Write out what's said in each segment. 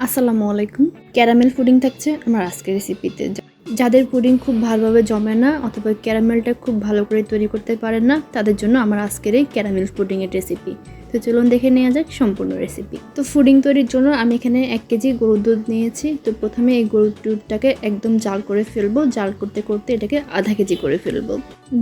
আসসালামু আলাইকুম। Caramel pudding থাকছে আমার আজকের রেসিপিতে। যাদের পুডিং খুব ভালোভাবে জমে না অথবা ক্যারামেলটা খুব ভালো করে তৈরি করতে পারেন না, তাদের জন্য আমার আজকের এই ক্যারামেল পুডিংয়ের রেসিপি। তো চলুন দেখে নেওয়া যাক সম্পূর্ণ রেসিপি। তো পুডিং তৈরির জন্য আমি এখানে 1 কেজি গরুর দুধ নিয়েছি। তো প্রথমে এই গরুর দুধটাকে একদম জাল করে ফেলবো। জাল করতে করতে এটাকে আধা কেজি করে ফেলবো।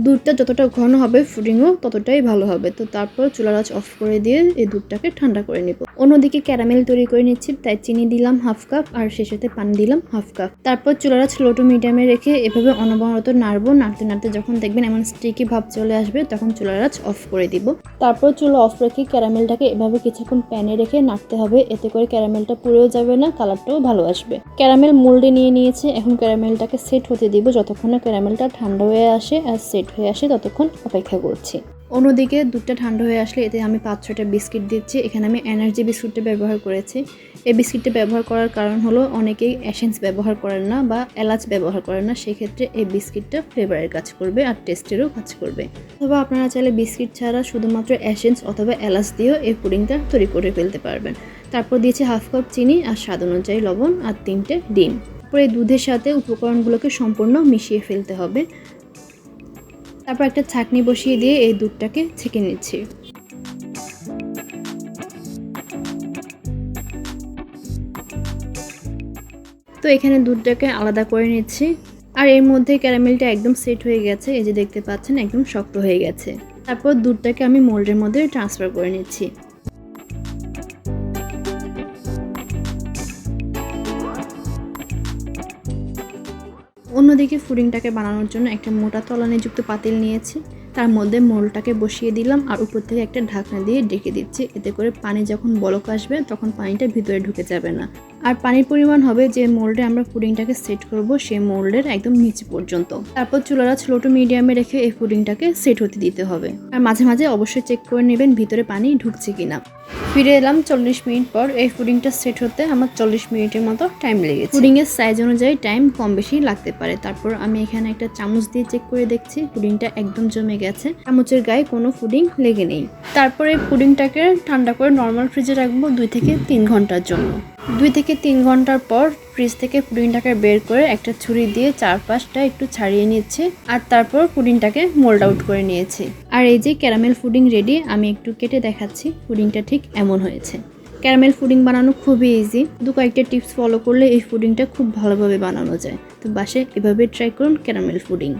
দুধটা যতটা ঘন হবে পুডিংও ততটাই ভালো হবে। তো তারপর চুলার আঁচ অফ করে দিয়ে এই দুধটাকে ঠান্ডা করে নিব। অন্যদিকে ক্যারামেল তৈরি করে নিচ্ছি, তাই চিনি দিলাম 1/2 কাপ আর সে সাথে পানি দিলাম 1/2 কাপ। তারপর চুলার আঁচ লো টু মিডিয়ামে রেখে এভাবে অনবরত নাড়বো। নাড়তে নাড়তে যখন দেখবেন এমন স্টিকি ভাব চলে আসবে তখন চুলার আঁচ অফ করে দিব। তারপর চুলা অফ রেখে ক্যারামেলটাকে এভাবে কিছুক্ষণ প্যানে রেখে নাড়তে হবে। এতে করে ক্যারামেলটা পুড়েও যাবে না, কালারটাও ভালো আসবে। ক্যারামেল মোল্ডে নিয়ে নিয়েছি, এখন ক্যারামেলটাকে সেট হতে দিব। যতক্ষণ না ক্যারামেলটা ঠান্ডা হয়ে আসে আর সেট হয়ে আসে ততক্ষণ অপেক্ষা করছি। অন্যদিকে দুধটা ঠান্ডা হয়ে আসলে এতে আমি 5-6টা বিস্কিট দিচ্ছি। এখানে আমি এনার্জি বিস্কুটটা ব্যবহার করেছি। এই বিস্কিটটা ব্যবহার করার কারণ হলো অনেকেই এসেন্স ব্যবহার করেন না বা এলাচ ব্যবহার করেন না, সেক্ষেত্রে এই বিস্কিটটা ফ্লেভারের কাজ করবে আর টেস্টেরও কাজ করবে। অথবা আপনারা চাইলে বিস্কিট ছাড়া শুধুমাত্র এসেন্স অথবা এলাচ দিয়েও এই পুডিংটা তৈরি করে ফেলতে পারবেন। তারপর দিয়েছি 1/2 কাপ চিনি আর স্বাদ অনুযায়ী লবণ আর 3টে ডিম। তারপর এই দুধের সাথে উপকরণগুলোকে সম্পূর্ণ মিশিয়ে ফেলতে হবে। তারপর একটা ছাঁকনি বসিয়ে দিয়ে এই দুধটাকে ছেঁকে নিচ্ছি। তো এখানে দুধটাকে আলাদা করে নিচ্ছি। আর এর মধ্যে ক্যারামেলটা একদম সেট হয়ে গেছে, এই যে দেখতে পাচ্ছেন একদম শক্ত হয়ে গেছে। তারপর দুধটাকে আমি মোল্ডের মধ্যে ট্রান্সফার করে নিচ্ছি। অন্যদিকে পুডিংটাকে বানানোর জন্য একটা মোটা তলানিযুক্ত পাতিল নিয়েছি, তার মধ্যে মোল্ডটাকে বসিয়ে দিলাম আর উপর থেকে একটা ঢাকনা দিয়ে ঢেকে দিচ্ছি। এতে করে পানি যখন বলক আসবে তখন পানিটা ভিতরে ঢুকে যাবে না। আর পানির পরিমাণ হবে যে মোল্ডে আমরা পুডিংটাকে সেট করব সেই মোল্ডের একদম নিচে পর্যন্ত। তারপর চুলার আঁচ লো টু মিডিয়ামে রেখে এই পুডিংটাকে সেট হতে দিতে হবে। আর মাঝে মাঝে অবশ্যই চেক করে নেবেন ভিতরে পানি ঢুকছে কিনা। ফিরে এলাম 40 মিনিট পর। এই পুডিংটা সেট হতে আমার 40 মিনিটের মতো টাইম লেগেছে। পুডিংয়ের সাইজ অনুযায়ী টাইম কম বেশি লাগতে পারে। তারপর আমি এখানে একটা চামচ দিয়ে চেক করে দেখছি পুডিংটা একদম জমে গেছে, চামচের গায়ে কোনো পুডিং লেগে নেই। তারপরে পুডিংটাকে ঠান্ডা করে নর্মাল ফ্রিজে রাখবো 2 থেকে 3 ঘন্টার জন্য। 2 থেকে 3 ঘন্টার পর ফ্রিজ থেকে পুডিংটাকে বের করে একটা ছুরি দিয়ে চারপাশটা একটু ছাড়িয়ে নিচ্ছে আর তারপর পুডিংটাকে মোল্ড আউট করে নিয়েছি। আর এই যে ক্যারামেল পুডিং রেডি। আমি একটু কেটে দেখাচ্ছি, পুডিংটা ঠিক এমন হয়েছে। ক্যারামেল পুডিং বানানো খুবই ইজি, কয়েকটা টিপস ফলো করলে এই পুডিংটা খুব ভালোভাবে বানানো যায়। তো বাসায় এভাবে ট্রাই করুন ক্যারামেল পুডিং।